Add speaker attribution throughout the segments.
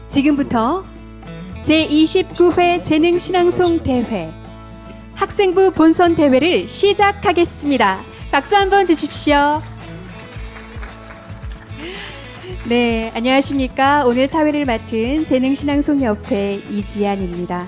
Speaker 1: 지금부터 제29회 재능신앙송 대회 학생부 본선 대회를 시작하겠습니다. 박수 한번 주십시오. 네, 안녕하십니까. 오늘 사회를 맡은 재능신앙송협회 이지안입니다.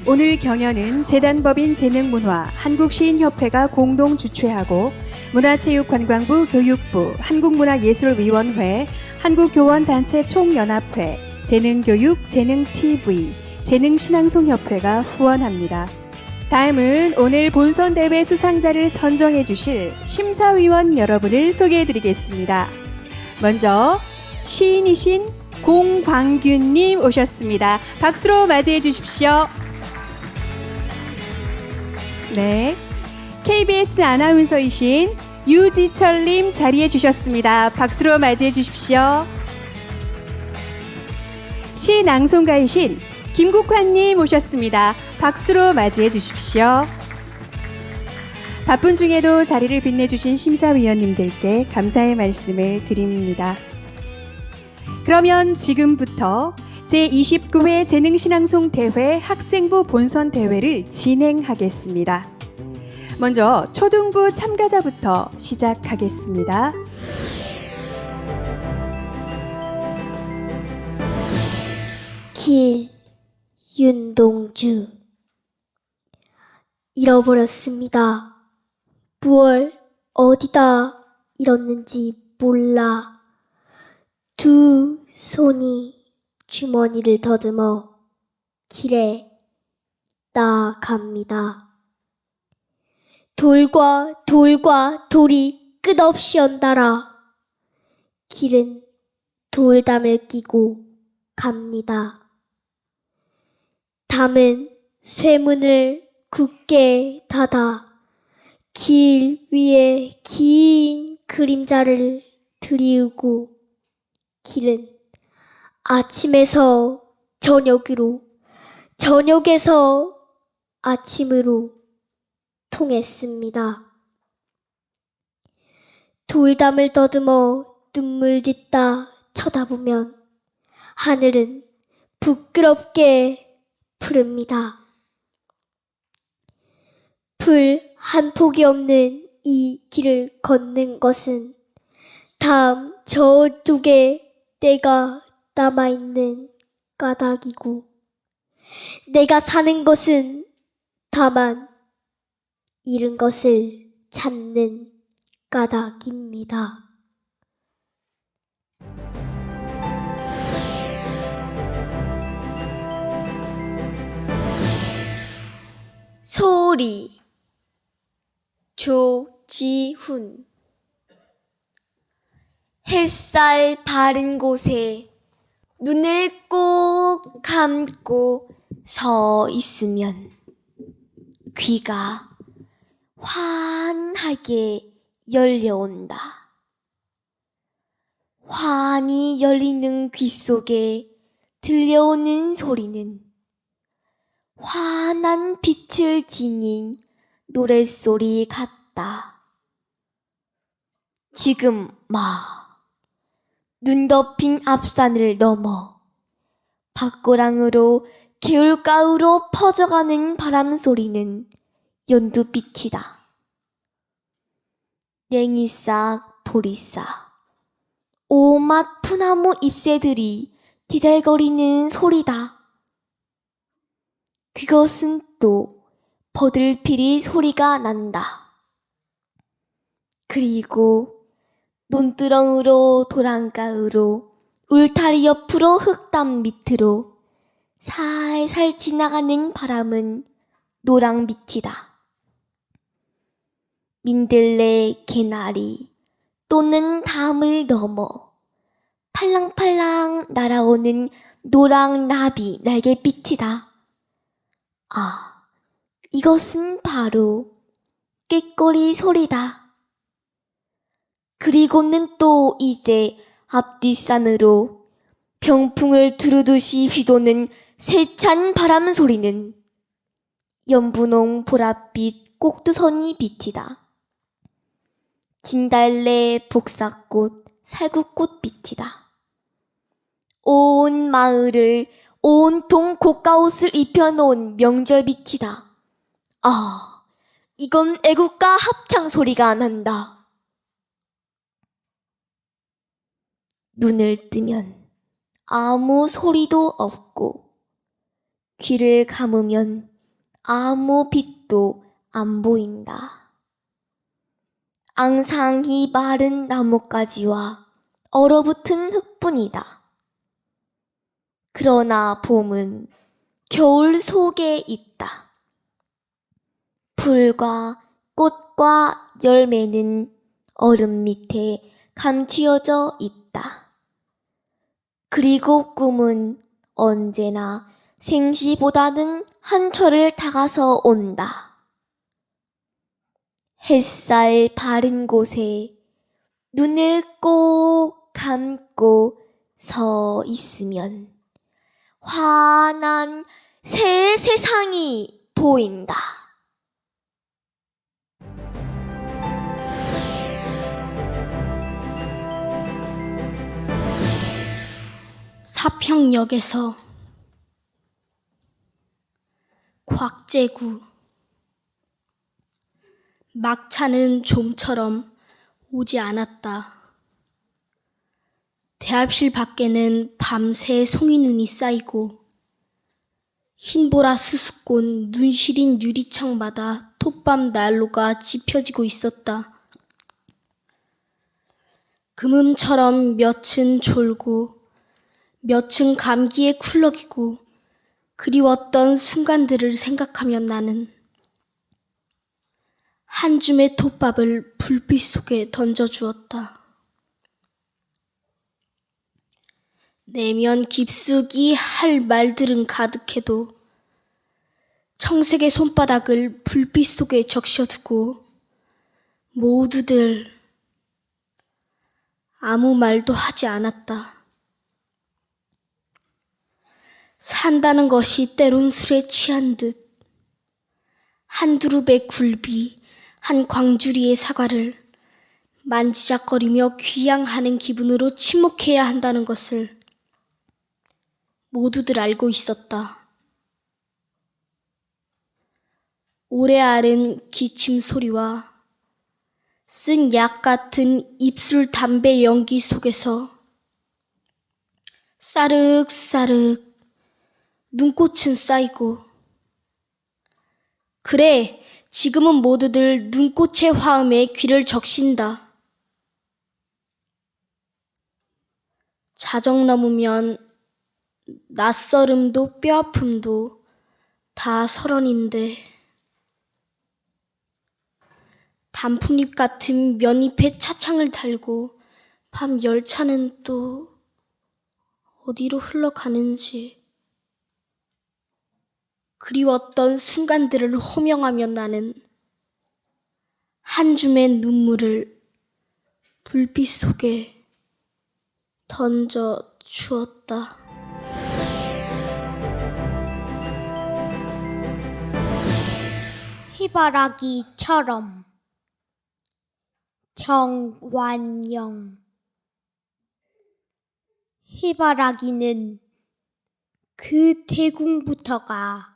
Speaker 1: 오늘 경연은 재단법인 재능문화 한국시인협회가 공동 주최하고 문화체육관광부 교육부 한국문화예술위원회 한국교원단체 총연합회 재능교육 재능TV 재능신앙송협회가 후원합니다. 다음은 오늘 본선대회 수상자를 선정해 주실 심사위원 여러분을 소개해 드리겠습니다. 먼저 시인이신 공광균님 오셨습니다. 박수로 맞이해 주십시오. 네, KBS 아나운서이신 유지철님 자리해 주셨습니다. 박수로 맞이해 주십시오. 시낭송가이신 김국환님 오셨습니다. 박수로 맞이해 주십시오. 바쁜 중에도 자리를 빛내주신 심사위원님들께 감사의 말씀을 드립니다. 그러면 지금부터 제29회 재능신앙송 대회 학생부 본선 대회를 진행하겠습니다. 먼저 초등부 참가자부터 시작하겠습니다.
Speaker 2: 윤동주. 잃어버렸습니다. 무얼 어디다 잃었는지 몰라. 두 손이 주머니를 더듬어 길에 나갑니다. 돌과 돌이 끝없이 연달아 길은 돌담을 끼고 갑니다. 담은 쇠문을 굳게 닫아 길 위에 긴 그림자를 드리우고 길은 아침에서 저녁으로, 저녁에서 아침으로 통했습니다. 돌담을 더듬어 눈물 짓다 쳐다보면 하늘은 부끄럽게 푸릅니다. 풀 한 폭이 없는 이 길을 걷는 것은 다음 저쪽에 내가 남아있는 까닭이고 내가 사는 것은 다만 잃은 것을 찾는 까닭입니다.
Speaker 3: 소리 조지훈. 햇살 바른 곳에 눈을 꼭 감고 서 있으면 귀가 환하게 열려온다. 환히 열리는 귀 속에 들려오는 소리는 환한 빛을 지닌 노랫소리 같다. 지금 눈 덮인 앞산을 넘어 밭고랑으로 개울가으로 퍼져가는 바람소리는 연두빛이다. 냉이싹, 보리싹, 오맛 푸나무 잎새들이 디잘거리는 소리다. 그것은 또 버들피리 소리가 난다. 그리고 논두렁으로 도랑가으로 울타리 옆으로 흙담 밑으로 살살 지나가는 바람은 노랑빛이다. 민들레 개나리 또는 담을 넘어 팔랑팔랑 날아오는 노랑 나비 날개빛이다. 이것은 바로 꾀꼬리 소리다. 그리고는 또 이제 앞뒷산으로 병풍을 두르듯이 휘도는 세찬 바람 소리는 연분홍 보랏빛 꼭두선이 빛이다. 진달래, 복사꽃, 살구꽃 빛이다. 온 마을을 온통 고가옷을 입혀놓은 명절빛이다. 아, 이건 애국가 합창 소리가 난다. 눈을 뜨면 아무 소리도 없고 귀를 감으면 아무 빛도 안 보인다. 앙상히 마른 나뭇가지와 얼어붙은 흙뿐이다. 그러나 봄은 겨울 속에 있다. 풀과 꽃과 열매는 얼음 밑에 감추어져 있다. 그리고 꿈은 언제나 생시보다는 한철을 다가서 온다. 햇살 바른 곳에 눈을 꼭 감고 서 있으면 환한 새 세상이 보인다.
Speaker 4: 사평역에서 곽재구. 막차는 좀처럼 오지 않았다. 대합실 밖에는 밤새 송이눈이 쌓이고 흰보라 수수꽃 눈시린 유리창마다 톱밤 난로가 지펴지고 있었다. 금음처럼 몇은 졸고 몇은 감기에 쿨럭이고 그리웠던 순간들을 생각하면 나는 한 줌의 톱밥을 불빛 속에 던져주었다. 내면 깊숙이 할 말들은 가득해도 청색의 손바닥을 불빛 속에 적셔두고 모두들 아무 말도 하지 않았다. 산다는 것이 때론 술에 취한 듯 한 두릅의 굴비, 한 광주리의 사과를 만지작거리며 귀양하는 기분으로 침묵해야 한다는 것을 모두들 알고 있었다. 오래 앓은 기침 소리와 쓴 약 같은 입술 담배 연기 속에서 싸륵싸륵 눈꽃은 쌓이고, 그래, 지금은 모두들 눈꽃의 화음에 귀를 적신다. 자정 넘으면 낯설음도 뼈아픔도 다 서른인데 단풍잎 같은 면잎에 차창을 달고 밤 열차는 또 어디로 흘러가는지 그리웠던 순간들을 호명하며 나는 한 줌의 눈물을 불빛 속에 던져 주었다.
Speaker 2: 희바라기처럼. 정완영. 희바라기는 그 대궁부터가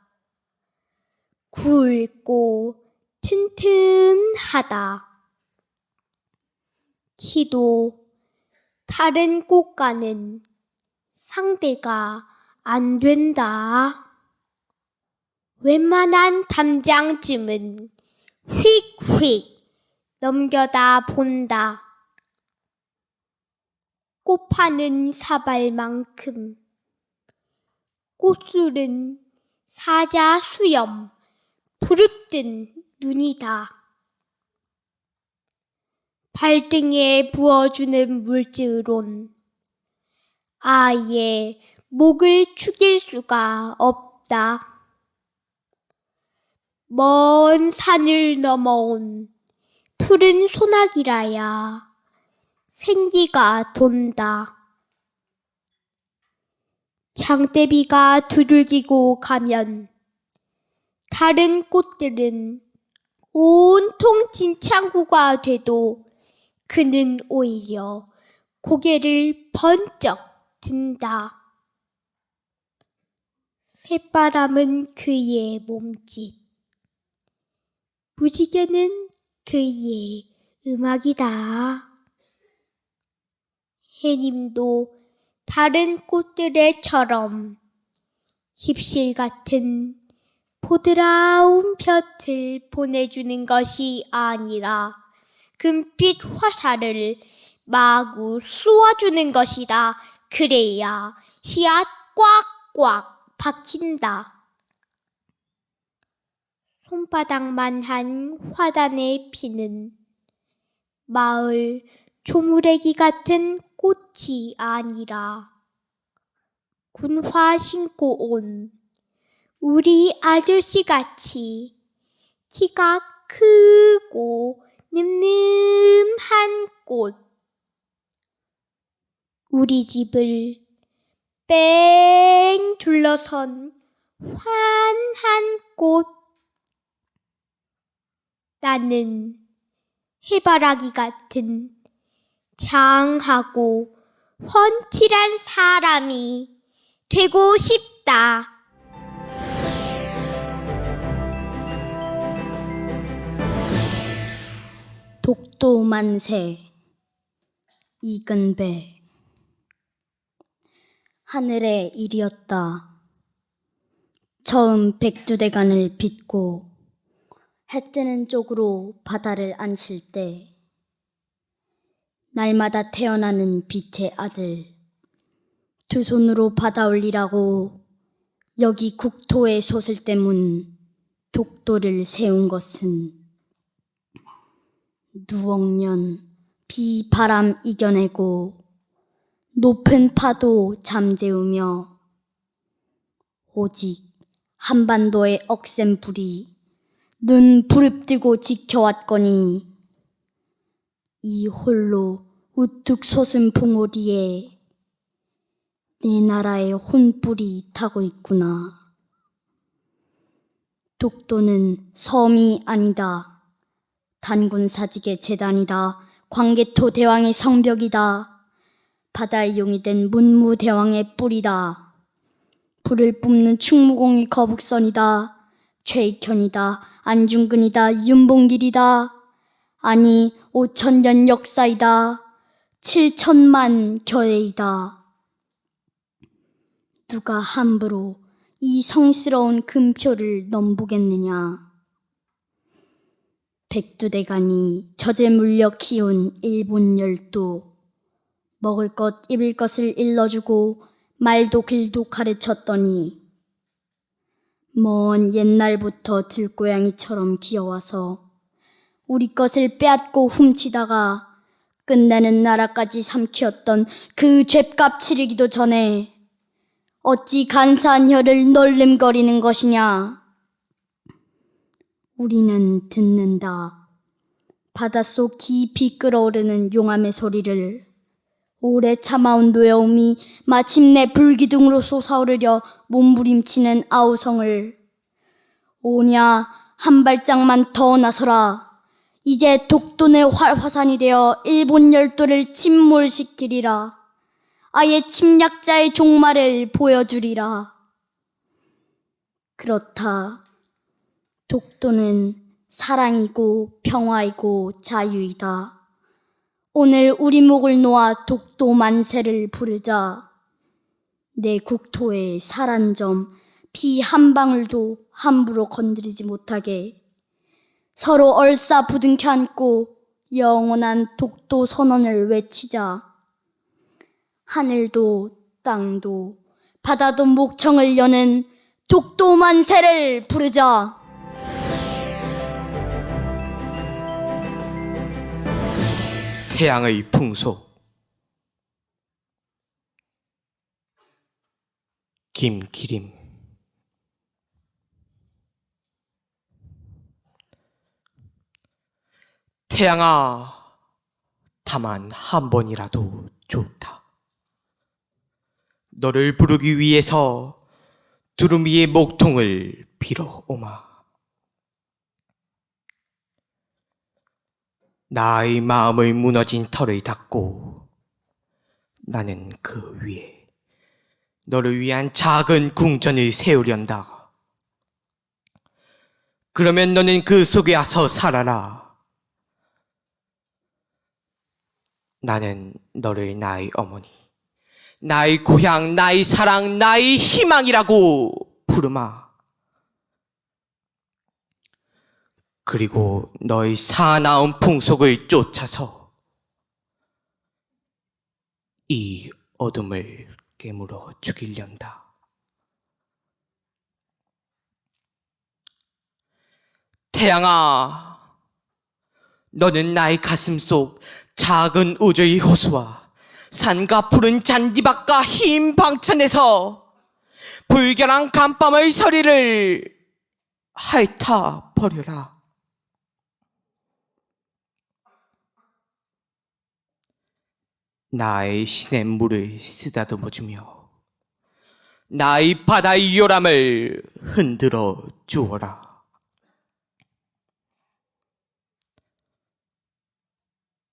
Speaker 2: 굵고 튼튼하다. 키도 다른 꽃과는 상대가 안 된다. 웬만한 담장쯤은 휙휙 넘겨다 본다. 꽃 파는 사발만큼 꽃술은 사자 수염 부릅뜬 눈이다. 발등에 부어주는 물질론 아예 목을 축일 수가 없다. 먼 산을 넘어온 푸른 소나기라야 생기가 돈다. 장대비가 두들기고 가면 다른 꽃들은 온통 진창구가 돼도 그는 오히려 고개를 번쩍 든다. 햇바람은 그의 몸짓, 무지개는 그의 음악이다. 해님도 다른 꽃들의처럼 힙실 같은 보드라운 볕을 보내주는 것이 아니라 금빛 화살을 마구 쏘아주는 것이다. 그래야 씨앗 꽉꽉 박힌다. 손바닥만 한 화단에 피는 마을 조무래기 같은 꽃이 아니라 군화 신고 온 우리 아저씨같이 키가 크고 늠름한 꽃. 우리 집을 뺑 둘러선 환한 꽃. 나는 해바라기 같은 장하고 훤칠한 사람이 되고 싶다.
Speaker 4: 독도 만세 이근배. 하늘의 일이었다. 처음 백두대간을 빚고 해 뜨는 쪽으로 바다를 안칠 때 날마다 태어나는 빛의 아들 두 손으로 받아 올리라고 여기 국토의 솟을 때문 독도를 세운 것은 누억년 비바람 이겨내고 높은 파도 잠재우며 오직 한반도의 억센 불이 눈 부릅뜨고 지켜왔거니 이 홀로 우뚝 솟은 봉우리에 내 나라의 혼불이 타고 있구나. 독도는 섬이 아니다. 단군 사직의 재단이다. 광개토 대왕의 성벽이다. 바다의 용이 된 문무대왕의 뿔이다. 불을 뿜는 충무공이 거북선이다. 최익현이다. 안중근이다. 윤봉길이다. 아니 5,000년 역사이다. 7천만 결의이다. 누가 함부로 이 성스러운 금표를 넘보겠느냐. 백두대간이 젖에 물려 키운 일본 열도, 먹을 것 입을 것을 일러주고 말도 길도 가르쳤더니 먼 옛날부터 들고양이처럼 기어와서 우리 것을 빼앗고 훔치다가 끝내는 나라까지 삼키었던 그 죗값 치르기도 전에 어찌 간사한 혀를 놀름거리는 것이냐. 우리는 듣는다. 바닷속 깊이 끓어오르는 용암의 소리를, 오래 참아온 노여움이 마침내 불기둥으로 솟아오르려 몸부림치는 아우성을. 오냐 한 발짝만 더 나서라. 이제 독도의 활화산이 되어 일본 열도를 침몰시키리라. 아예 침략자의 종말을 보여주리라. 그렇다. 독도는 사랑이고 평화이고 자유이다. 오늘 우리 목을 놓아 독도 만세를 부르자. 내 국토에 살 한 점, 피 한 방울도 함부로 건드리지 못하게 서로 얼싸 부둥켜 안고 영원한 독도 선언을 외치자. 하늘도 땅도 바다도 목청을 여는 독도 만세를 부르자.
Speaker 5: 태양의 풍속. 김기림. 태양아, 다만 한 번이라도 좋다. 너를 부르기 위해서 두루미의 목통을 빌어오마. 나의 마음의 무너진 털을 닦고 나는 그 위에 너를 위한 작은 궁전을 세우련다. 그러면 너는 그 속에 와서 살아라. 나는 너를 나의 어머니, 나의 고향, 나의 사랑, 나의 희망이라고 부르마. 그리고 너의 사나운 풍속을 쫓아서 이 어둠을 깨물어 죽이련다. 태양아, 너는 나의 가슴 속 작은 우주의 호수와 산과 푸른 잔디밭과 흰 방천에서 불결한 간밤의 서리를 핥아 버려라. 나의 시냇물을 쓰다듬어주며 나의 바다의 요람을 흔들어 주어라.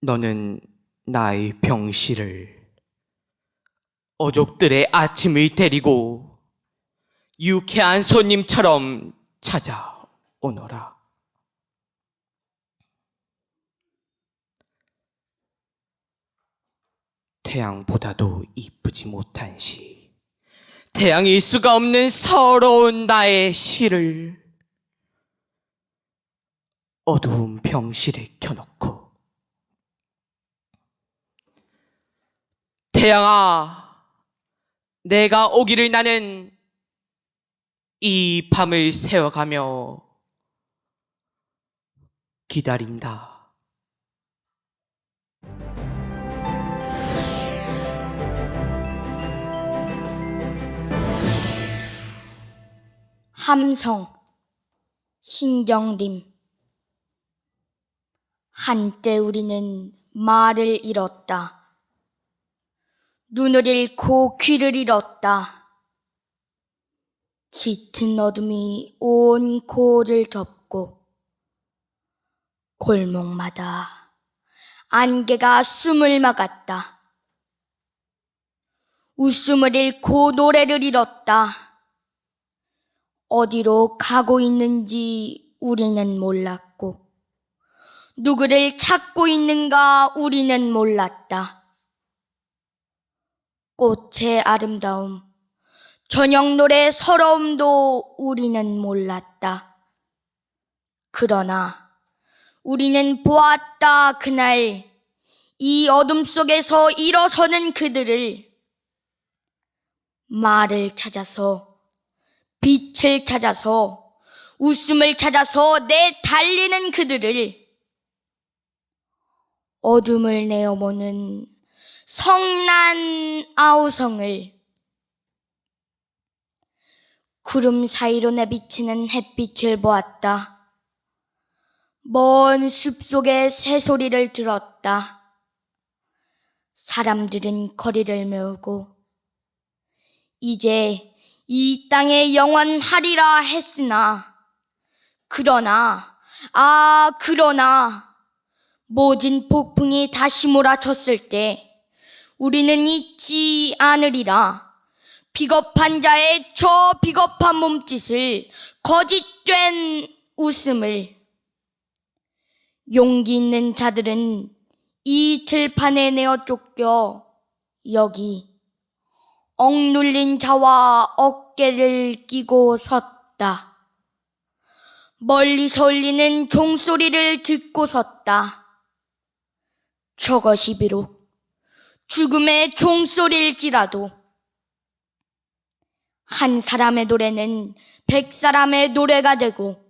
Speaker 5: 너는 나의 병실을 어족들의 아침을 데리고 유쾌한 손님처럼 찾아오너라. 태양보다도 이쁘지 못한 시, 태양일 수가 없는 서러운 나의 시를 어두운 병실에 켜놓고, 태양아, 내가 오기를 나는 이 밤을 새어가며 기다린다.
Speaker 4: 함성, 신경림. 한때 우리는 말을 잃었다. 눈을 잃고 귀를 잃었다. 짙은 어둠이 온 고를 덮고 골목마다 안개가 숨을 막았다. 웃음을 잃고 노래를 잃었다. 어디로 가고 있는지 우리는 몰랐고 누구를 찾고 있는가 우리는 몰랐다. 꽃의 아름다움, 저녁 노래의 서러움도 우리는 몰랐다. 그러나 우리는 보았다. 그날 이 어둠 속에서 일어서는 그들을, 말을 찾아서, 빛을 찾아서, 웃음을 찾아서 내달리는 그들을, 어둠을 내어보는 성난 아우성을, 구름 사이로 내비치는 햇빛을 보았다. 먼 숲속의 새소리를 들었다. 사람들은 거리를 메우고 이제 이 땅에 영원하리라 했으나, 그러나 모진 폭풍이 다시 몰아쳤을 때 우리는 잊지 않으리라. 비겁한 자의 저 비겁한 몸짓을, 거짓된 웃음을. 용기 있는 자들은 이 들판에 내어 쫓겨 여기 억눌린 자와 어깨를 끼고 섰다. 멀리서 울리는 종소리를 듣고 섰다. 저것이 비록 죽음의 종소리일지라도 한 사람의 노래는 100사람의 노래가 되고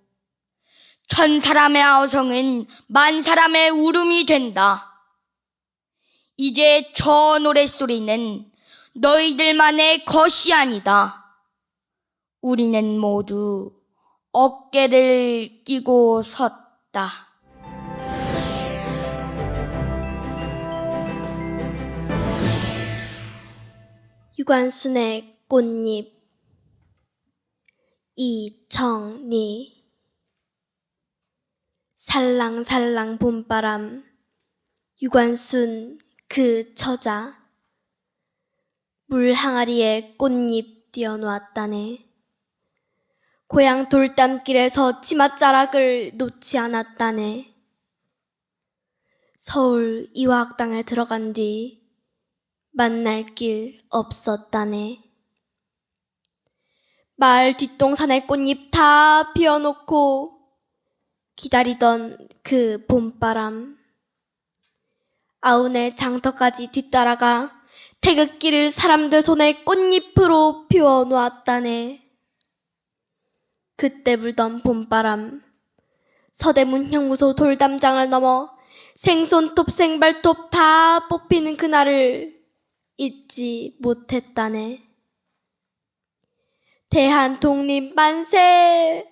Speaker 4: 1000사람의 아우성은 10,000사람의 울음이 된다. 이제 저 노랫소리는 너희들만의 것이 아니다. 우리는 모두 어깨를 끼고 섰다.
Speaker 3: 유관순의 꽃잎. 이청리. 살랑살랑 봄바람, 유관순 그 처자. 물 항아리에 꽃잎 띄어놓았다네. 고향 돌담길에서 치맛자락을 놓지 않았다네. 서울 이화학당에 들어간 뒤 만날 길 없었다네. 마을 뒷동산에 꽃잎 다 피워놓고 기다리던 그 봄바람. 아우네 장터까지 뒤따라가 태극기를 사람들 손에 꽃잎으로 피워놓았다네. 그때 불던 봄바람. 서대문 형무소 돌담장을 넘어 생손톱 생발톱 다 뽑히는 그날을 잊지 못했다네. 대한 독립 만세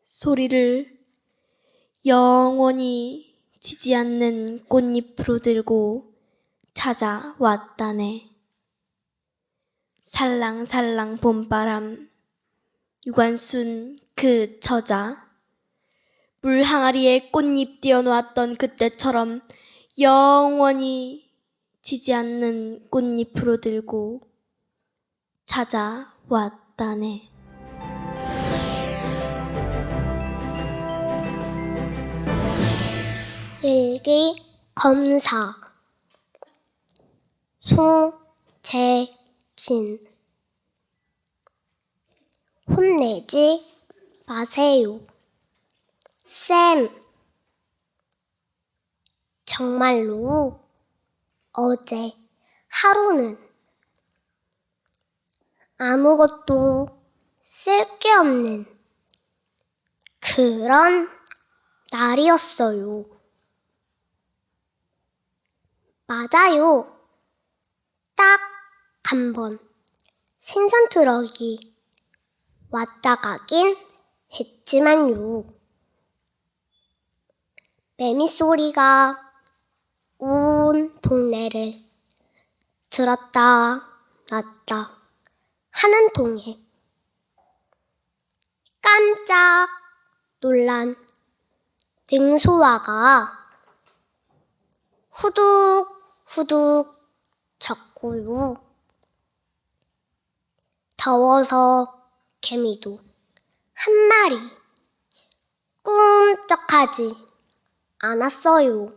Speaker 3: 소리를 영원히 지지 않는 꽃잎으로 들고 찾아왔다네. 살랑살랑 봄바람, 유관순 그 저자. 물 항아리에 꽃잎 띄어놓았던 그때처럼 영원히 지지 않는 꽃잎으로 들고 찾아왔다네.
Speaker 6: 일기 검사 송재진. 혼내지 마세요. 쌤, 정말로 어제 하루는 아무것도 쓸 게 없는 그런 날이었어요. 맞아요. 딱 한 번 생선 트럭이 왔다 가긴 했지만요. 매미 소리가 온 동네를 들었다 놨다 하는 동에 깜짝 놀란 능소화가 후둑후둑 쳤고요. 더워서 개미도 한 마리 꿈쩍하지 않았어요.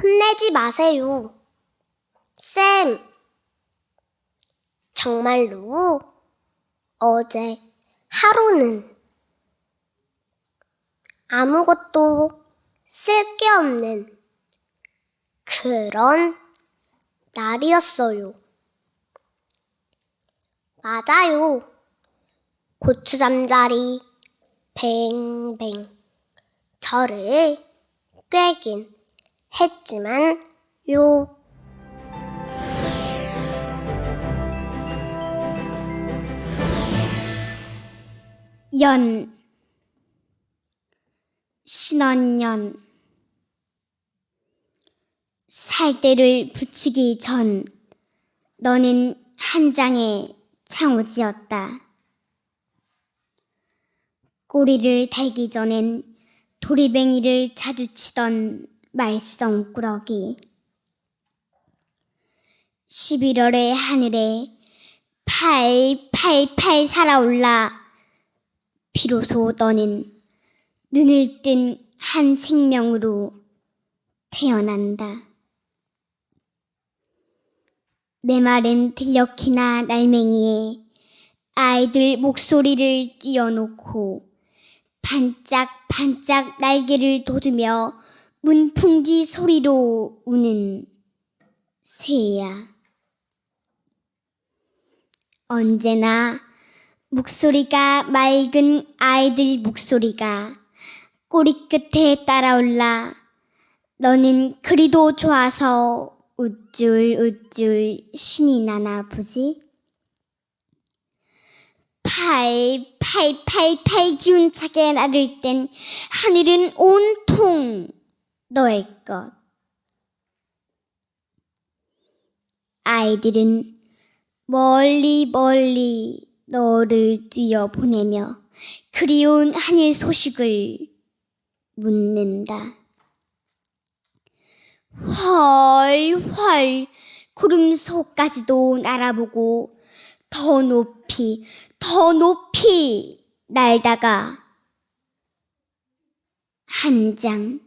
Speaker 6: 혼내지 마세요. 쌤, 정말로 어제 하루는 아무것도 쓸 게 없는 그런 날이었어요. 맞아요. 고추 잠자리 뱅뱅 저를 꿰긴 했지만요.
Speaker 4: 연, 신원년. 살대를 붙이기 전 너는 한 장의 창호지였다. 꼬리를 달기 전엔 도리뱅이를 자주 치던 말썽꾸러기. 11월의 하늘에 팔팔팔 살아올라 비로소 너는 눈을 뜬 한 생명으로 태어난다. 메마른 들녘이나 날맹이에 아이들 목소리를 띄워놓고 반짝반짝 날개를 돋우며 문풍지 소리로 우는 새야. 언제나 목소리가 맑은 아이들 목소리가 꼬리 끝에 따라올라 너는 그리도 좋아서 우쭐우쭐 신이 나나 보지? 팔팔팔팔 기운차게 나를 땐 하늘은 온통 너의 것. 아이들은 멀리 멀리 너를 뛰어보내며 그리운 하늘 소식을 묻는다. 훨훨
Speaker 2: 구름 속까지도 날아보고 더 높이 더 높이 날다가 한 장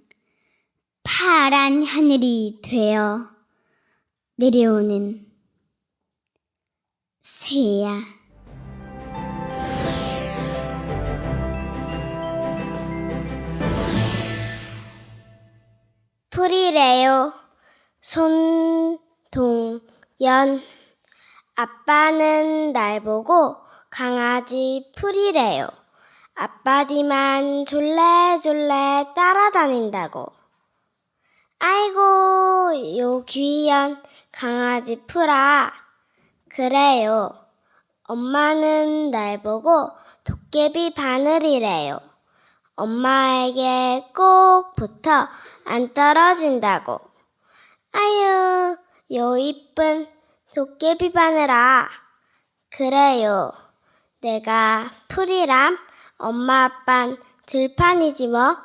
Speaker 2: 파란 하늘이 되어 내려오는 새야.
Speaker 6: 풀이래요. 손동연. 아빠는 날 보고 강아지 풀이래요. 아빠 뒤만 졸래졸래 따라다닌다고. 아이고, 요 귀한 강아지 풀아. 그래요. 엄마는 날 보고 도깨비 바늘이래요. 엄마에게 꼭 붙어 안 떨어진다고. 아유, 요 이쁜 도깨비 바늘아. 그래요. 내가 풀이람 엄마 아빤 들판이지 뭐.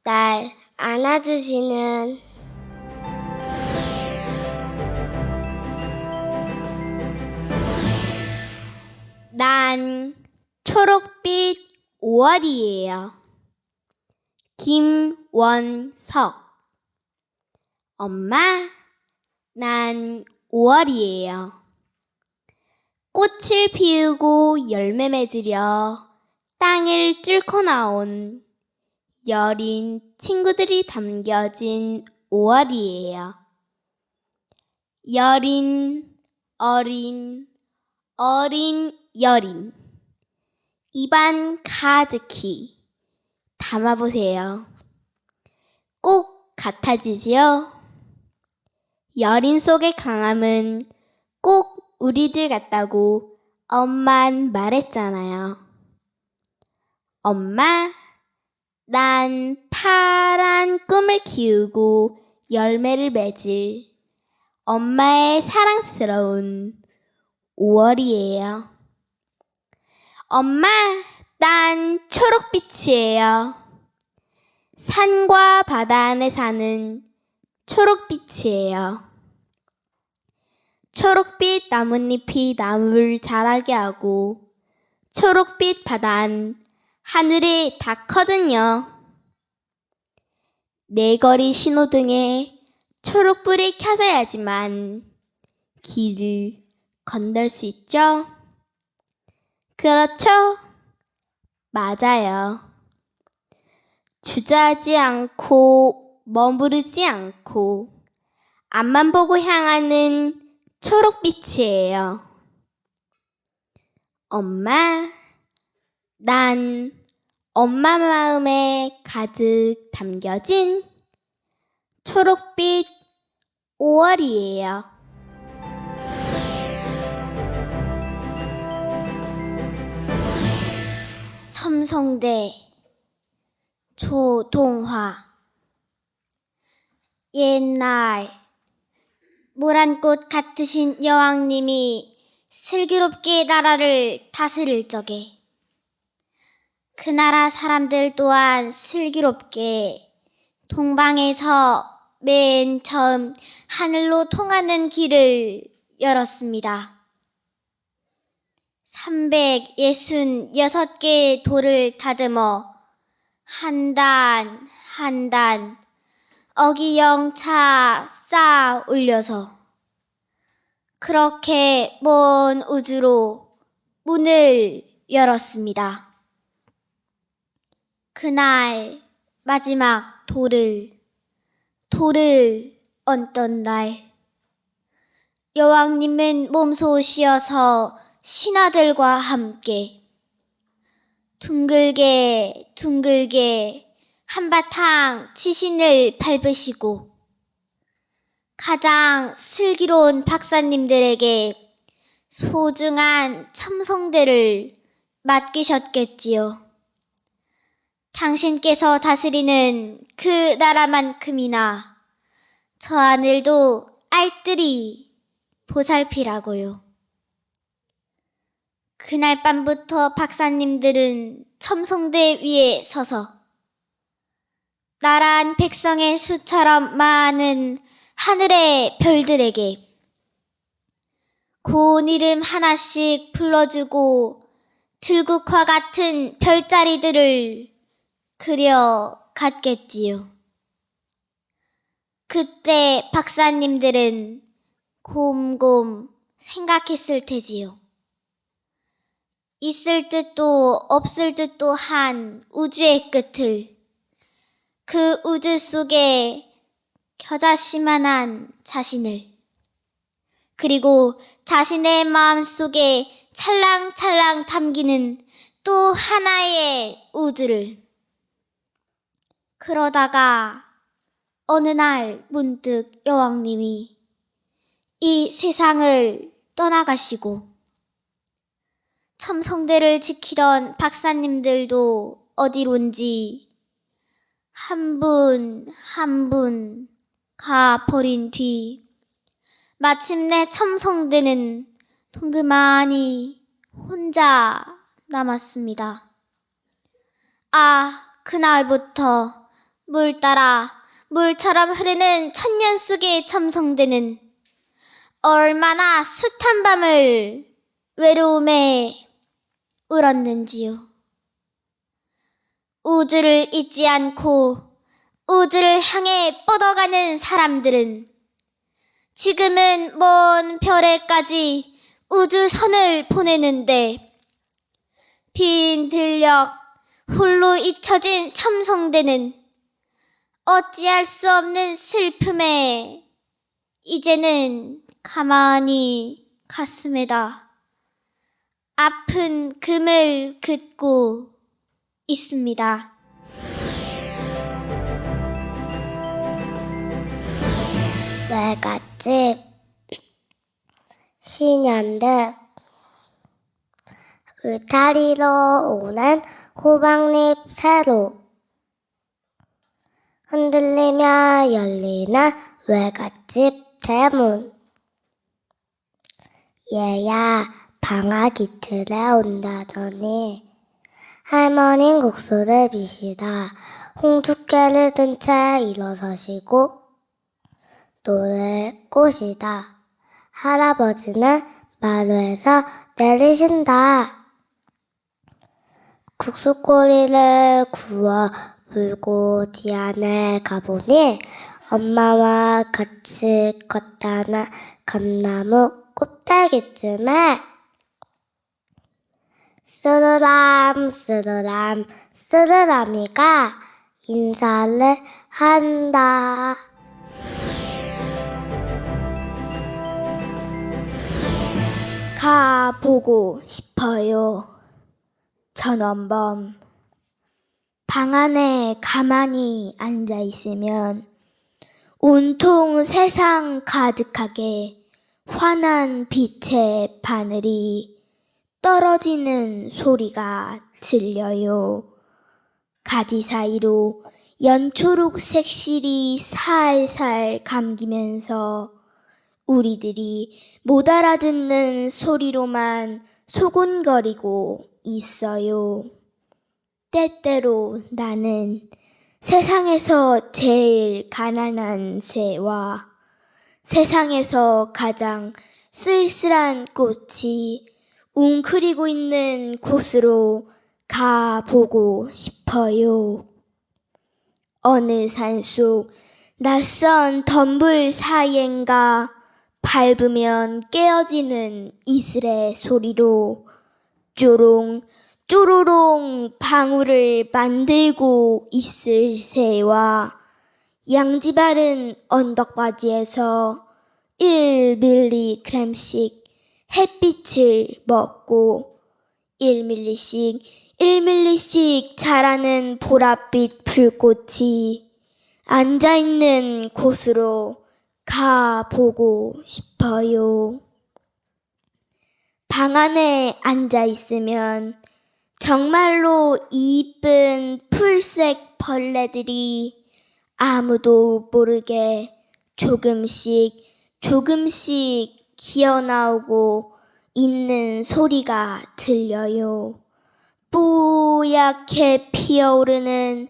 Speaker 6: 날 안아주시는.
Speaker 2: 난 초록빛 5월이에요. 김원석. 엄마, 난 5월이에요. 꽃을 피우고 열매 맺으려 땅을 뚫고 나온 여린 친구들이 담겨진 5월이에요. 여린, 어린, 어린, 여린. 입안 가득히 담아보세요. 꼭 같아지지요? 여린 속의 강함은 꼭 우리들 같다고 엄만 말했잖아요. 엄마, 난 파란 꿈을 키우고 열매를 맺을 엄마의 사랑스러운 5월이에요. 엄마, 난 초록빛이에요. 산과 바다 안에 사는 초록빛이에요. 초록빛 나뭇잎이 나무를 자라게 하고 초록빛 바다는 하늘에 닿거든요. 내 거리 신호등에 초록불이 켜져야지만 길을 건널 수 있죠? 그렇죠? 맞아요. 주저하지 않고 머무르지 않고 앞만 보고 향하는 초록빛이에요. 엄마, 난 엄마 마음에 가득 담겨진 초록빛 5월이에요.
Speaker 6: 첨성대 조동화. 옛날 모란꽃 같으신 여왕님이 슬기롭게 나라를 다스릴 적에 그 나라 사람들 또한 슬기롭게 동방에서 맨 처음 하늘로 통하는 길을 열었습니다. 366개의 돌을 다듬어 한 단 한 단 어기영차 쌓아 올려서 그렇게 먼 우주로 문을 열었습니다. 그날 마지막 돌을 얹던 날 여왕님은 몸소시어서 신하들과 함께 둥글게 한바탕 지신을 밟으시고 가장 슬기로운 박사님들에게 소중한 첨성대를 맡기셨겠지요. 당신께서 다스리는 그 나라만큼이나 저 하늘도 알뜰히 보살피라고요. 그날 밤부터 박사님들은 첨성대 위에 서서 나란 백성의 수처럼 많은 하늘의 별들에게 고운 이름 하나씩 불러주고 들국화 같은 별자리들을 그려갔겠지요. 그때 박사님들은 곰곰 생각했을 테지요. 있을 듯도 없을 듯도 한 우주의 끝을, 그 우주 속에 겨자씨만한 자신을, 그리고 자신의 마음속에 찰랑찰랑 담기는 또 하나의 우주를. 그러다가 어느 날 문득 여왕님이 이 세상을 떠나가시고 첨성대를 지키던 박사님들도 어디론지 한 분 한 분 가버린 뒤 마침내 첨성대는 동그마니 혼자 남았습니다. 아, 그날부터 물 따라 물처럼 흐르는 천년 속의 첨성대는 얼마나 숱한 밤을 외로움에 울었는지요. 우주를 잊지 않고 우주를 향해 뻗어가는 사람들은 지금은 먼 별에까지 우주선을 보내는데 빈 들녘 홀로 잊혀진 첨성대는 어찌할 수 없는 슬픔에 이제는 가만히 가슴에다 아픈 금을 긋고 있습니다.
Speaker 2: 외갓집 신현득 울타리로 오는 호박잎 새로 흔들리며 열리는 외갓집 대문. 얘야, 방학 이틀에 온다더니 할머니는 국수를 비시다 홍두깨를 든 채 일어서시고 노를 꼬시다 할아버지는 마루에서 내리신다. 국수꼬리를 구워 물고 뒤안에 가보니 엄마와 같이 걷다는 감나무 꼭대기쯤에 스르람 스르람 스르람이가 인사를 한다.
Speaker 3: 가보고 싶어요. 전원범. 방 안에 가만히 앉아 있으면 온통 세상 가득하게 환한 빛의 바늘이 떨어지는 소리가 들려요. 가지 사이로 연초록 색실이 살살 감기면서 우리들이 못 알아듣는 소리로만 소곤거리고 있어요. 때때로 나는 세상에서 제일 가난한 새와 세상에서 가장 쓸쓸한 꽃이 웅크리고 있는 곳으로 가보고 싶어요. 어느 산속 낯선 덤불 사이엔가 밟으면 깨어지는 이슬의 소리로 쪼롱 쪼로롱 방울을 만들고 있을 새와 양지바른 언덕바지에서 1mg씩 햇빛을 먹고 1mg씩 자라는 보랏빛 불꽃이 앉아있는 곳으로 가보고 싶어요. 방 안에 앉아있으면 정말로 이쁜 풀색 벌레들이 아무도 모르게 조금씩 기어나오고 있는 소리가 들려요. 뽀얗게 피어오르는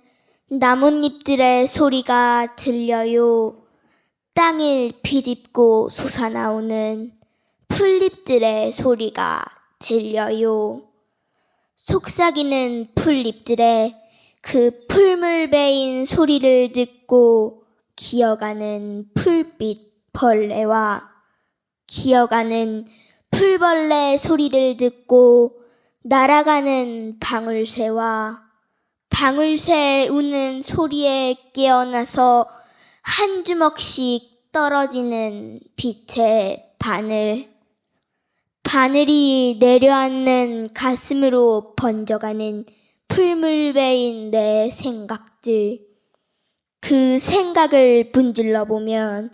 Speaker 3: 나뭇잎들의 소리가 들려요. 땅을 비집고 솟아나오는 풀잎들의 소리가 들려요. 속삭이는 풀잎들의 그 풀물 베인 소리를 듣고 기어가는 풀빛 벌레와 기어가는 풀벌레 소리를 듣고 날아가는 방울새와 방울새 우는 소리에 깨어나서 한 주먹씩 떨어지는 빛의 바늘이 내려앉는 가슴으로 번져가는 풀물배인 내 생각들. 그 생각을 분질러 보면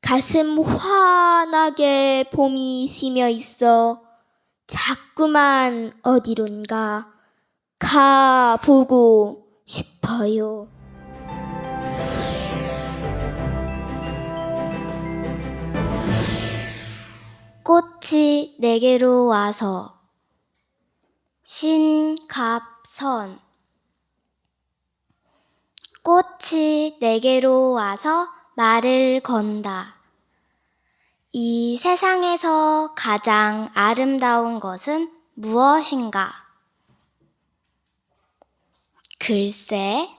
Speaker 3: 가슴 환하게 봄이 심어 있어 자꾸만 어디론가 가보고 싶어요. 꽃이 내게로 와서 신갑선. 꽃이 내게로 와서 말을 건다. 이 세상에서 가장 아름다운 것은 무엇인가? 글쎄,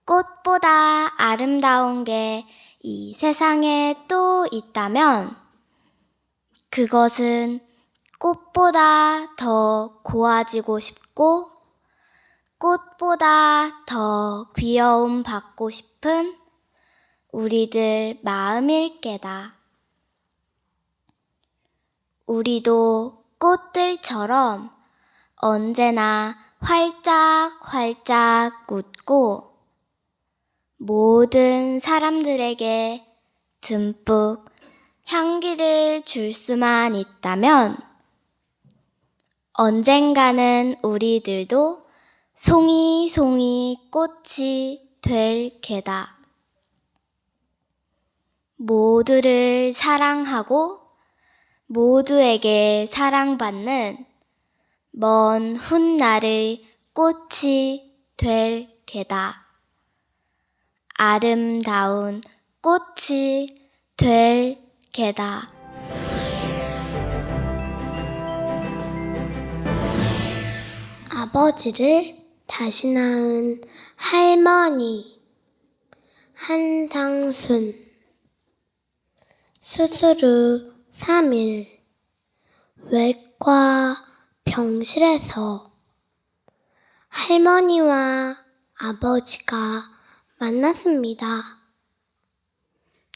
Speaker 3: 꽃보다 아름다운 게 이 세상에 또 있다면 그것은 꽃보다 더 고와지고 싶고 꽃보다 더 귀여움 받고 싶은 우리들 마음일 게다. 우리도 꽃들처럼 언제나 활짝활짝 웃고 모든 사람들에게 듬뿍 향기를 줄 수만 있다면 언젠가는 우리들도 송이송이 꽃이 될 게다. 모두를 사랑하고 모두에게 사랑받는 먼 훗날의 꽃이 될 게다. 아름다운 꽃이 될 게다.
Speaker 2: 아버지를 다시 낳은 할머니 한상순. 수술 후 3일 외과 병실에서 할머니와 아버지가 만났습니다.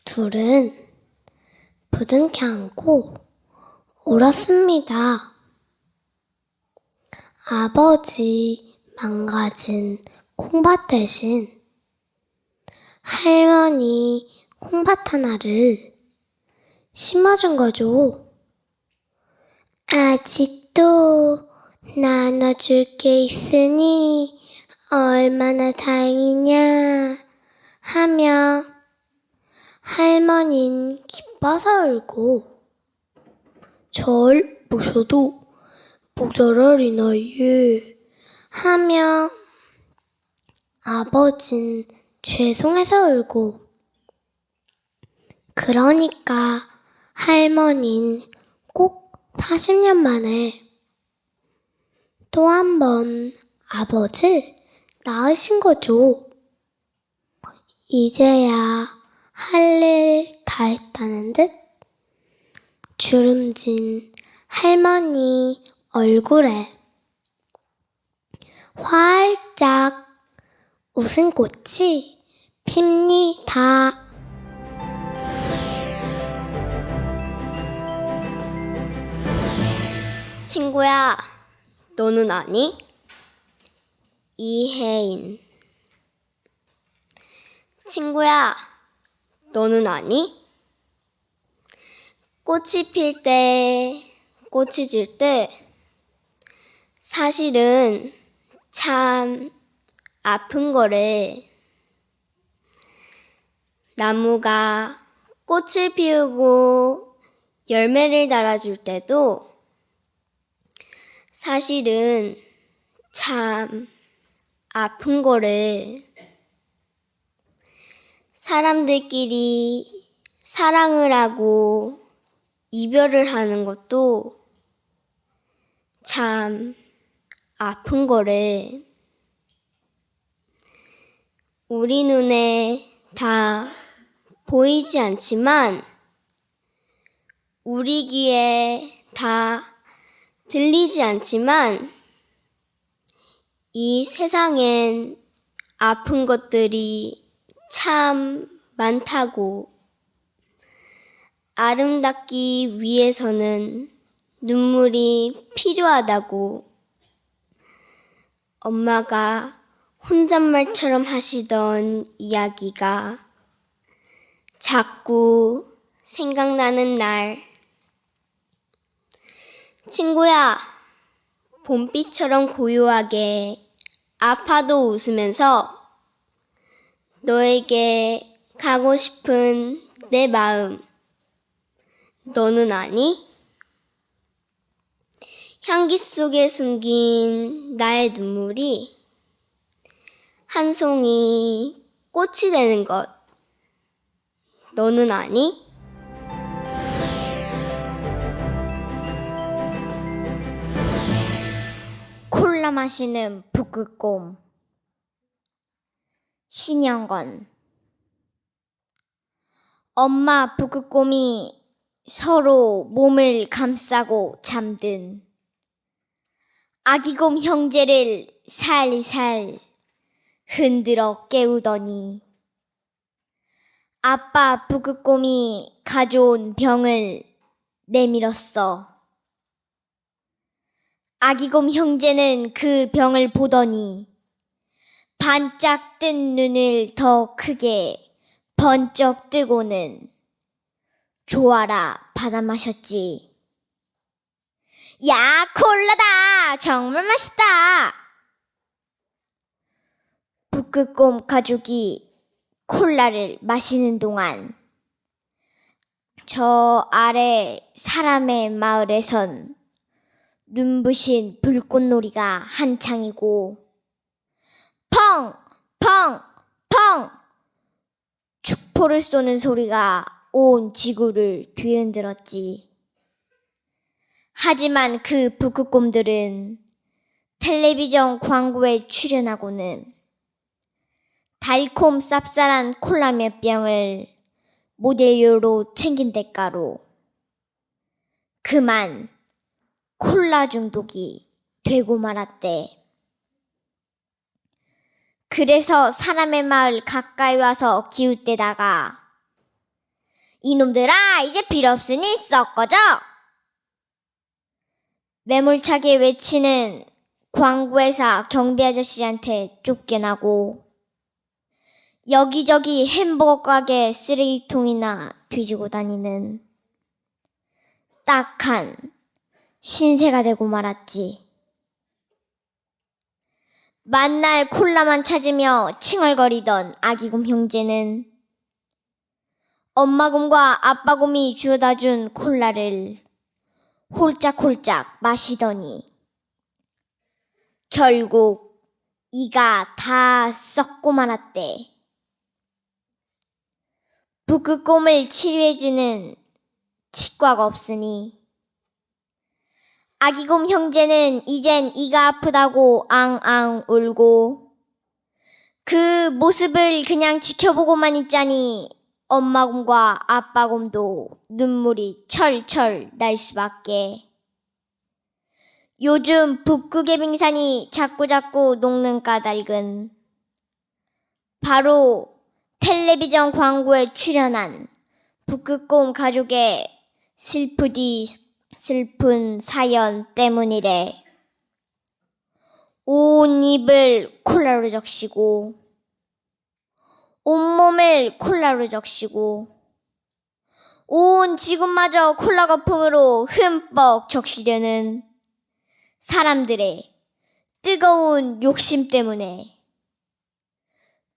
Speaker 2: 둘은 부둥켜 안고 울었습니다. 아버지 망가진 콩밭 대신 할머니 콩밭 하나를 심어준 거죠. 아직도 나눠줄 게 있으니 얼마나 다행이냐 하며 할머니는 기뻐서 울고 절 보셔도 모자랄이 나이에 하며 아버진 죄송해서 울고 그러니까 할머니는 꼭 40년 만에 또 한 번 아버지를 낳으신 거죠. 이제야 할 일 다 했다는 듯 주름진 할머니 얼굴에 활짝 웃음꽃이 핍니다.
Speaker 3: 친구야, 너는 아니? 이혜인. 친구야, 너는 아니? 꽃이 필 때, 꽃이 질 때, 사실은 참 아픈 거래. 나무가 꽃을 피우고 열매를 달아줄 때도 사실은 참 아픈 거래. 사람들끼리 사랑을 하고
Speaker 2: 이별을 하는 것도 참 아픈 거래. 우리 눈에 다 보이지 않지만 우리 귀에 다 들리지 않지만 이 세상엔 아픈 것들이 참 많다고. 아름답기 위해서는 눈물이 필요하다고 엄마가 혼잣말처럼 하시던 이야기가 자꾸 생각나는 날. 친구야, 봄비처럼 고요하게 아파도 웃으면서 너에게 가고 싶은 내 마음, 너는 아니? 향기 속에 숨긴 나의 눈물이 한 송이 꽃이 되는 것, 너는 아니?
Speaker 6: 콜라 마시는 북극곰. 신영건. 엄마 북극곰이 서로 몸을 감싸고 잠든 아기곰 형제를 살살 흔들어 깨우더니 아빠 북극곰이 가져온 병을 내밀었어. 아기곰 형제는 그 병을 보더니 반짝 뜬 눈을 더 크게 번쩍 뜨고는 좋아라 받아 마셨지. 야, 콜라다! 정말 맛있다! 북극곰 가족이 콜라를 마시는 동안 저 아래 사람의 마을에선 눈부신 불꽃놀이가 한창이고 펑! 펑! 펑! 축포를 쏘는 소리가 온 지구를 뒤흔들었지. 하지만 그 북극곰들은 텔레비전 광고에 출연하고는 달콤 쌉쌀한 콜라 몇 병을 모델료로 챙긴 대가로 그만 콜라 중독이 되고 말았대. 그래서 사람의 마을 가까이 와서 기웃대다가 이놈들아 이제 필요 없으니 썩 꺼져! 매몰차게 외치는 광고회사 경비 아저씨한테 쫓겨나고 여기저기 햄버거 가게 쓰레기통이나 뒤지고 다니는 딱한 신세가 되고 말았지. 만날 콜라만 찾으며 칭얼거리던 아기곰 형제는 엄마곰과 아빠곰이 주워다 준 콜라를 홀짝홀짝 마시더니 결국 이가 다 썩고 말았대. 북극곰을 치료해주는 치과가 없으니 아기곰 형제는 이젠 이가 아프다고 앙앙 울고 그 모습을 그냥 지켜보고만 있자니 엄마곰과 아빠곰도 눈물이 철철 날 수밖에. 요즘 북극의 빙산이 자꾸자꾸 녹는 까닭은 바로 텔레비전 광고에 출연한 북극곰 가족의 슬프디 슬픈 사연 때문이래. 온 입을 콜라로 적시고 온몸을 콜라로 적시고 온 지구마저 콜라 거품으로 흠뻑 적시되는 사람들의 뜨거운 욕심 때문에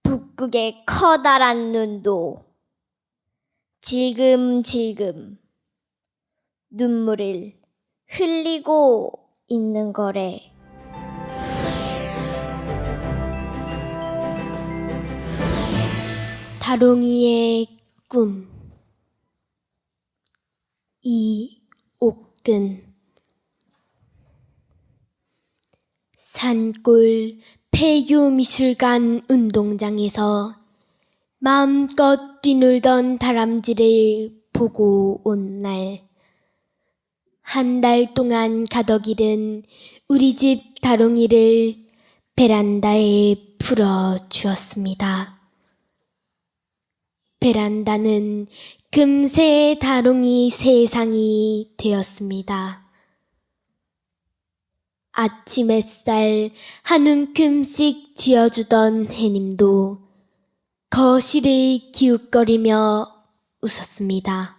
Speaker 6: 북극의 커다란 눈도 질금질금 눈물을 흘리고 있는 거래.
Speaker 2: 다롱이의 꿈. 이옥근 산골 폐교미술관 운동장에서 마음껏 뛰놀던 다람쥐를 보고 온 날, 한 달 동안 가덕 잃은 우리 집 다롱이를 베란다에 풀어 주었습니다. 베란다는 금세 다롱이 세상이 되었습니다. 아침 햇살 한 움큼씩 쥐어주던 해님도 거실을 기웃거리며 웃었습니다.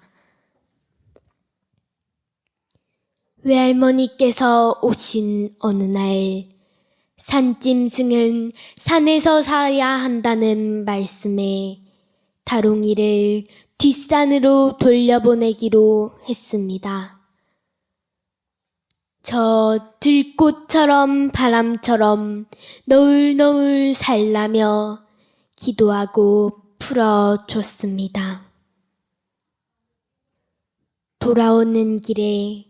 Speaker 2: 외할머니께서 오신 어느 날, 산짐승은 산에서 살아야 한다는 말씀에 다롱이를 뒷산으로 돌려보내기로 했습니다. 저 들꽃처럼 바람처럼 너울너울 살라며 기도하고 풀어줬습니다. 돌아오는 길에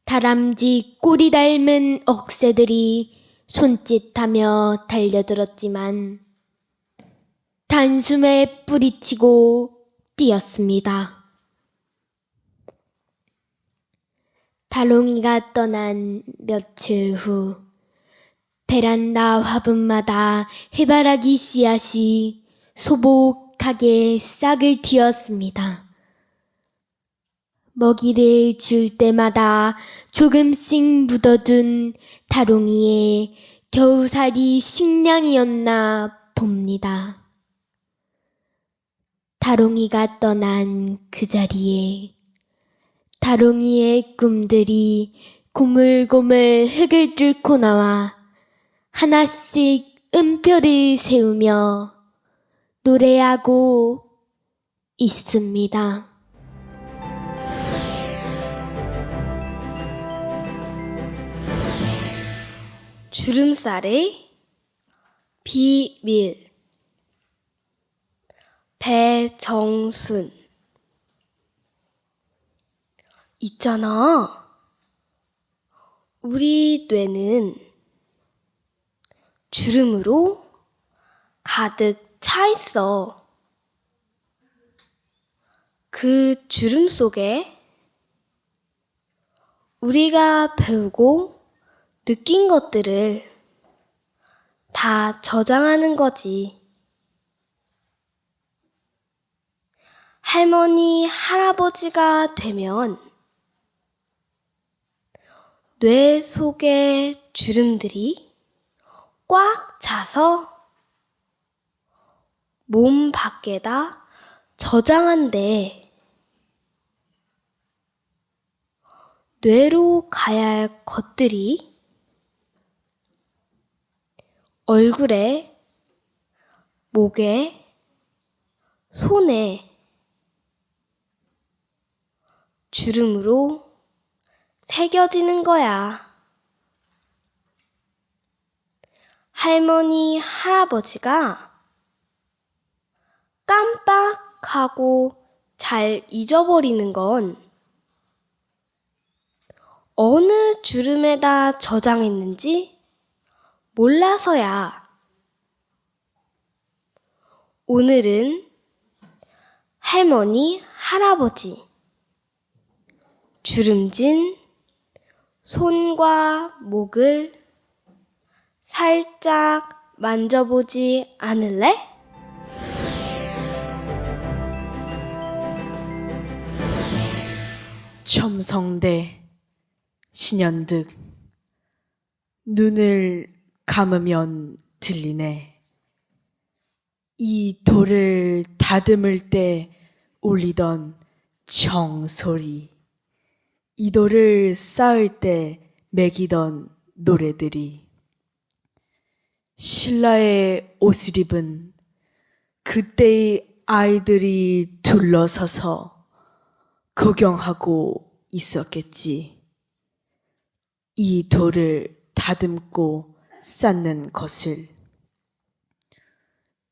Speaker 2: 다람쥐 꼬리 닮은 억새들이 손짓하며 달려들었지만 단숨에 뿌리치고 뛰었습니다. 다롱이가 떠난 며칠 후 베란다 화분마다 해바라기 씨앗이 소복하게 싹을 틔웠습니다. 먹이를 줄 때마다 조금씩 묻어둔 다롱이의 겨우살이 식량이었나 봅니다. 다롱이가 떠난 그 자리에 다롱이의 꿈들이 고물고물 흙을 뚫고 나와 하나씩 음표를 세우며 노래하고 있습니다.
Speaker 3: 주름살의 비밀. 배정순. 있잖아. 우리 뇌는 주름으로 가득 차 있어. 그 주름 속에 우리가 배우고 느낀 것들을 다 저장하는 거지. 할머니, 할아버지가 되면 뇌 속의 주름들이 꽉 차서 몸 밖에다 저장한대. 뇌로 가야 할 것들이 얼굴에, 목에, 손에 주름으로 새겨지는 거야. 할머니, 할아버지가 깜빡하고 잘 잊어버리는 건 어느 주름에다 저장했는지 몰라서야. 오늘은 할머니, 할아버지 주름진 손과 목을 살짝 만져보지 않을래?
Speaker 7: 첨성대 신연득. 눈을 감으면 들리네. 이 돌을 다듬을 때 울리던 청소리, 이 돌을 쌓을 때 매기던 노래들이, 신라의 옷을 입은 그때의 아이들이 둘러서서 구경하고 있었겠지. 이 돌을 다듬고 쌓는 것을.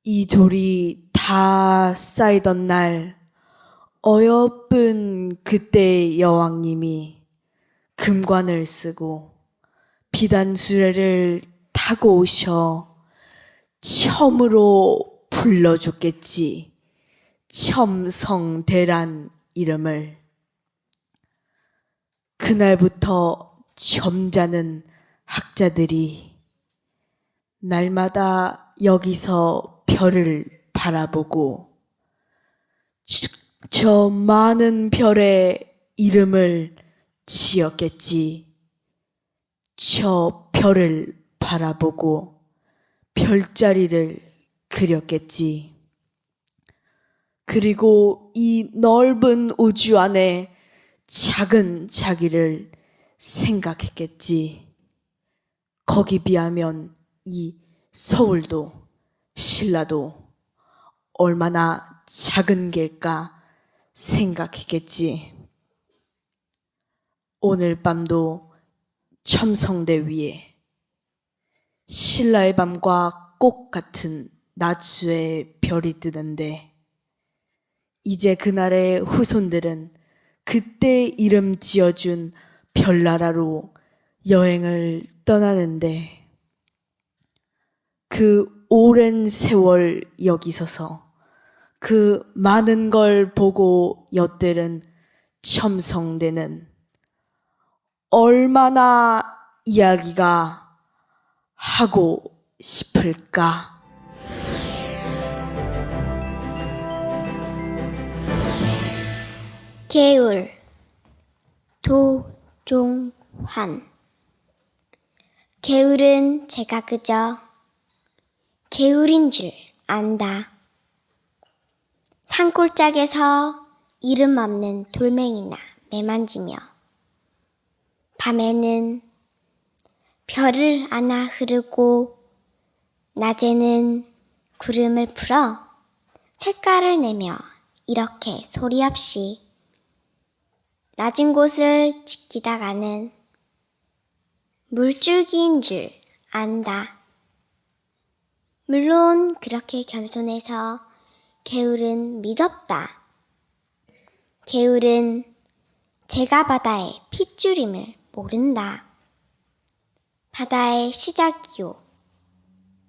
Speaker 7: 이 돌이 다 쌓이던 날 어여쁜 그때의 여왕님이 금관을 쓰고 비단수레를 타고 오셔 첨으로 불러줬겠지. 첨성대란 이름을. 그날부터 점잖은 학자들이 날마다 여기서 별을 바라보고 저 많은 별의 이름을 지었겠지. 저 별을 바라보고 별자리를 그렸겠지. 그리고 이 넓은 우주 안에 작은 자기를 생각했겠지. 거기 비하면 이 서울도 신라도 얼마나 작은 길까 생각했겠지. 오늘 밤도 첨성대 위에 신라의 밤과 꽃 같은 낮수의 별이 뜨는데 이제 그날의 후손들은 그때 이름 지어준 별나라로 여행을 떠나는데 그 오랜 세월 여기 서서 그 많은 걸 보고 엿들은 첨성대는 얼마나 이야기가 하고 싶을까?
Speaker 2: 개울 도종환. 개울은 제가 그저 개울인 줄 안다. 산골짜기에서 이름 없는 돌멩이나 매만지며 밤에는 별을 안아 흐르고 낮에는 구름을 풀어 색깔을 내며 이렇게 소리 없이 낮은 곳을 지키다가는 물줄기인 줄 안다. 물론 그렇게 겸손해서 개울은 믿었다. 개울은 제가 바다의 핏줄임을 모른다. 바다의 시작이요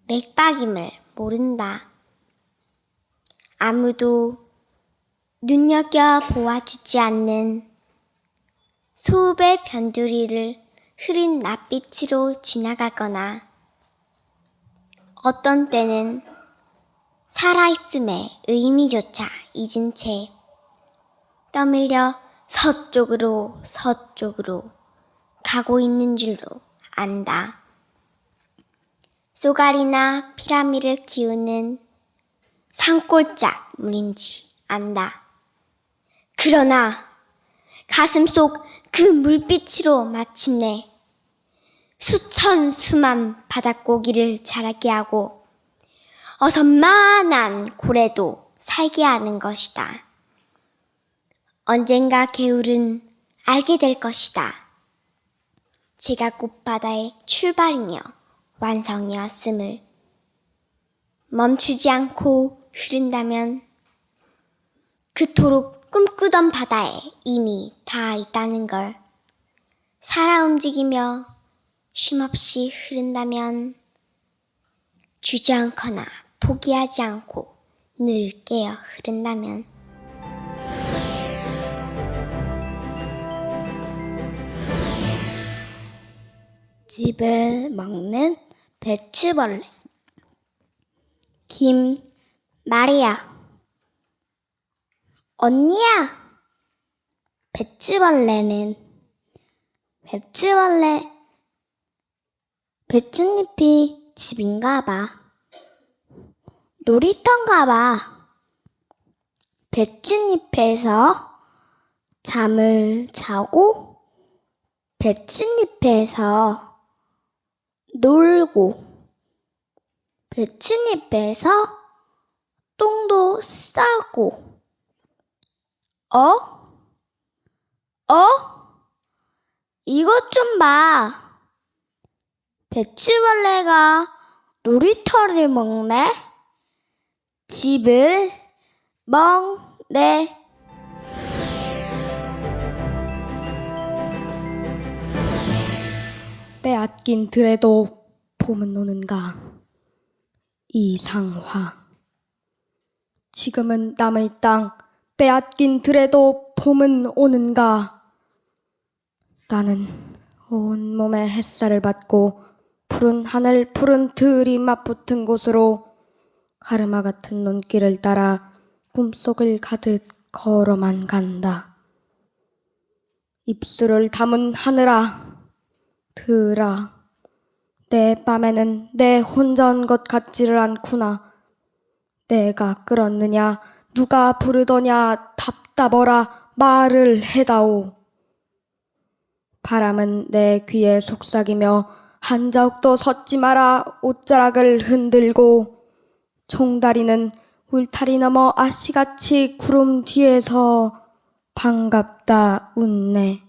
Speaker 2: 맥박임을 모른다. 아무도 눈여겨 보아주지 않는 수백 변두리를 흐린 낯빛으로 지나가거나 어떤 때는 살아있음의 의미조차 잊은 채 떠밀려 서쪽으로 가고 있는 줄로 안다. 쏘가리나 피라미를 키우는 산골짜 물인지 안다. 그러나 가슴 속 그 물빛으로 마침내 수천 수만 바닷고기를 자라게 하고 어선만한 고래도 살게 하는 것이다. 언젠가 개울은 알게 될 것이다. 제가 꽃바다의 출발이며 완성이었음을. 멈추지 않고 흐른다면 그토록 꿈꾸던 바다에 이미 닿아 있다는 걸. 살아 움직이며 쉼없이 흐른다면 주저앉거나 포기하지 않고 늘 깨어 흐른다면
Speaker 4: 집에 먹는 배추벌레.
Speaker 2: 김마리아.
Speaker 4: 언니야, 배춧잎이 집인가 봐. 놀이터인가 봐. 배춧잎에서 잠을 자고 배춧잎에서 놀고 배춧잎에서 똥도 싸고. 이것 좀 봐. 배추벌레가 놀이터를 먹네. 집을 먹네. 빼앗긴 들에도 봄은 오는가. 이상화. 지금은 남의 땅 빼앗긴 들에도 봄은 오는가. 나는 온몸에 햇살을 받고 푸른 하늘 푸른 들이 맞붙은 곳으로 가르마 같은 눈길을 따라 꿈속을 가득 걸어만 간다. 입술을 담은 하늘아, 들아, 내 밤에는 내 혼자 온 것 같지를 않구나. 내가 끌었느냐, 누가 부르더냐, 답답어라, 말을 해다오. 바람은 내 귀에 속삭이며 한 자욱도 섰지 마라 옷자락을 흔들고, 종다리는 울타리 너머 아씨같이 구름 뒤에서 반갑다 웃네.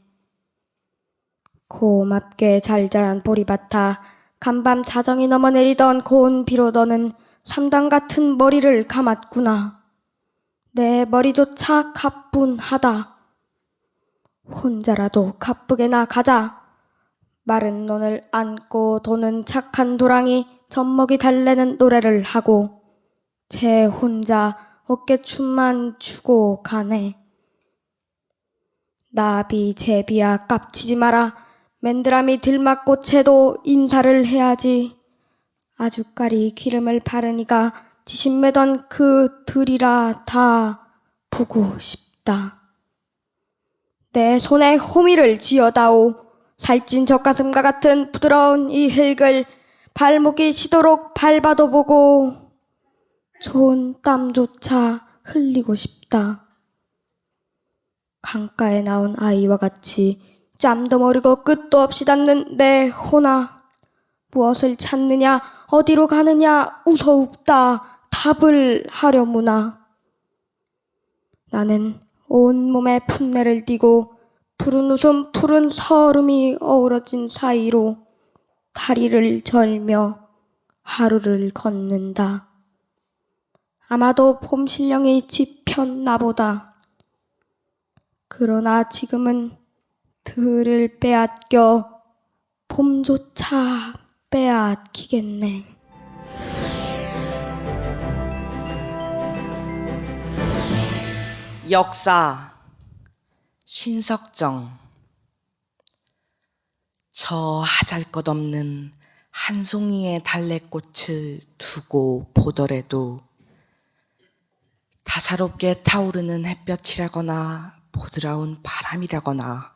Speaker 4: 고맙게 잘 자란 보리밭아, 간밤 자정이 넘어 내리던 고운 비로 너는 삼단 같은 머리를 감았구나. 내 머리조차 가뿐하다. 혼자라도 가쁘게나 가자. 마른 논을 안고 도는 착한 도랑이 젖먹이 달래는 노래를 하고 제 혼자 어깨춤만 추고 가네. 나비 제비야 깝치지 마라. 맨드라미 들막꽃에도 인사를 해야지. 아주까리 기름을 바르니가 지신매던 그 들이라 다 보고 싶다. 내 손에 호미를 쥐어다오. 살찐 젖가슴과 같은 부드러운 이 흙을 발목이 시도록 밟아도 보고 좋은 땀조차 흘리고 싶다. 강가에 나온 아이와 같이 짬도 모르고 끝도 없이 닿는 내 호나. 무엇을 찾느냐, 어디로 가느냐, 웃어웁다 답을 하려무나. 나는 온몸에 풋내를 띠고 푸른 웃음 푸른 서름이 어우러진 사이로 다리를 절며 하루를 걷는다. 아마도 봄신령이 지폈나 보다. 그러나 지금은 들을 빼앗겨 봄조차 빼앗기겠네.
Speaker 8: 역사 신석정. 저 하잘것없는 한 송이의 달래꽃을 두고 보더라도 다사롭게 타오르는 햇볕이라거나 보드라운 바람이라거나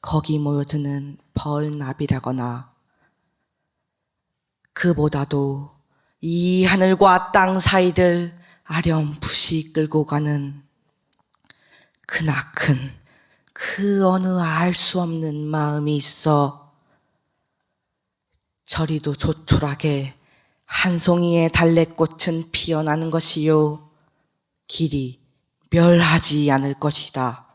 Speaker 8: 거기 모여드는 벌나비라거나 그보다도 이 하늘과 땅 사이를 아렴풋이 끌고 가는 크나큰 그 어느 알 수 없는 마음이 있어 저리도 조촐하게 한 송이의 달래꽃은 피어나는 것이요 길이 멸하지 않을 것이다.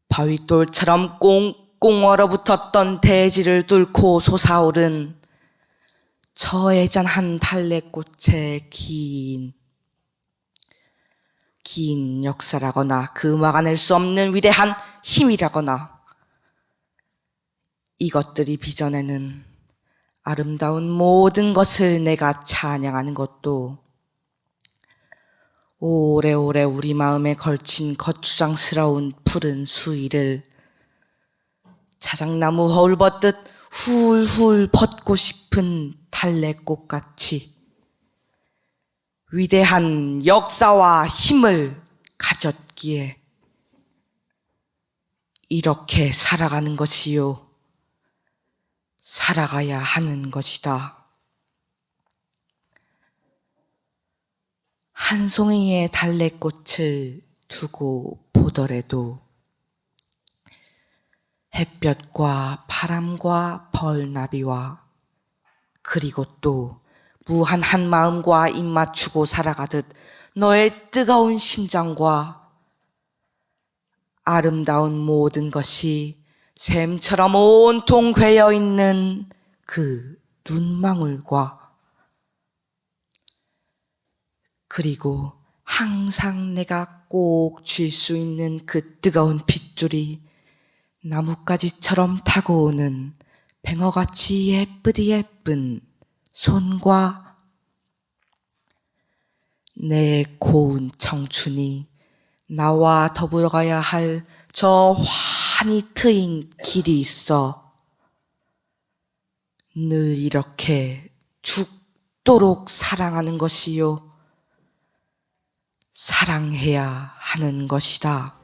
Speaker 8: 바윗돌처럼 꽁꽁 얼어붙었던 대지를 뚫고 솟아오른 저 애잔한 달래꽃의 긴 역사라거나 그 막아낼 수 없는 위대한 힘이라거나 이것들이 빚어내는 아름다운 모든 것을 내가 찬양하는 것도 오래오래 우리 마음에 걸친 거추장스러운 푸른 수위를 자작나무 허울 벗듯 훌훌 벗고 싶은 달래꽃같이 위대한 역사와 힘을 가졌기에 이렇게 살아가는 것이요 살아가야 하는 것이다. 한 송이의 달래꽃을 두고 보더라도 햇볕과 바람과 벌나비와 그리고 또 무한한 마음과 입 맞추고 살아가듯 너의 뜨거운 심장과 아름다운 모든 것이 샘처럼 온통 괴여 있는 그 눈망울과 그리고 항상 내가 꼭 쥘 수 있는 그 뜨거운 핏줄이 나뭇가지처럼 타고 오는 뱅어같이 예쁘디 예쁜 손과 내 고운 청춘이 나와 더불어 가야 할 저 환히 트인 길이 있어 늘 이렇게 죽도록 사랑하는 것이요. 사랑해야 하는 것이다.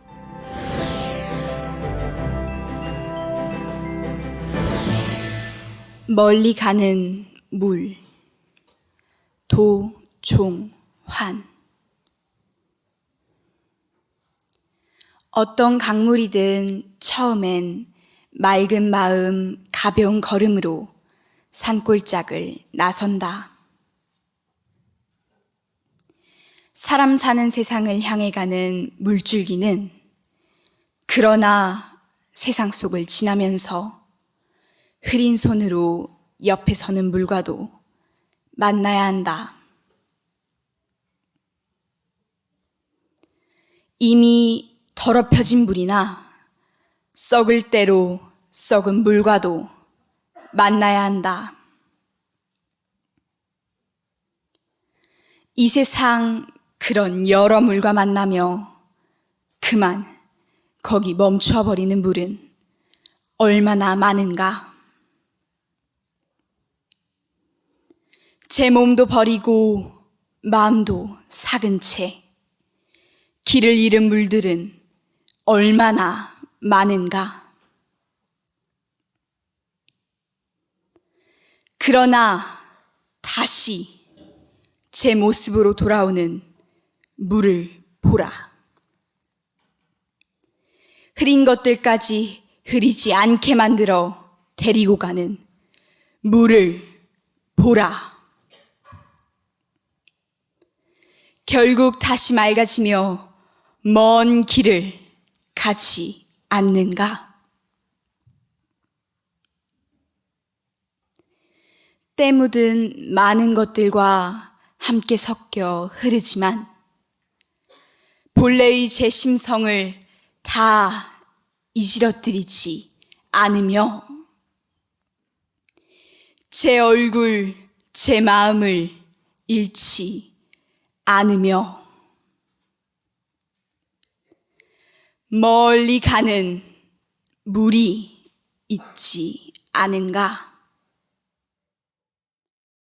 Speaker 1: 멀리 가는 물. 도종환. 어떤 강물이든 처음엔 맑은 마음, 가벼운 걸음으로 산골짝을 나선다. 사람 사는 세상을 향해 가는 물줄기는 그러나 세상 속을 지나면서 흐린 손으로 옆에 서는 물과도 만나야 한다. 이미 더럽혀진 물이나 썩을 대로 썩은 물과도 만나야 한다. 이 세상 그런 여러 물과 만나며 그만 거기 멈춰버리는 물은 얼마나 많은가. 제 몸도 버리고 마음도 삭은 채 길을 잃은 물들은 얼마나 많은가. 그러나 다시 제 모습으로 돌아오는 물을 보라. 흐린 것들까지 흐리지 않게 만들어 데리고 가는 물을 보라. 결국 다시 맑아지며 먼 길을 가지 않는가? 때 묻은 많은 것들과 함께 섞여 흐르지만 본래의 제 심성을 다 이지러뜨리지 않으며 제 얼굴, 제 마음을 잃지 않으며 멀리 가는 물이 있지 않은가?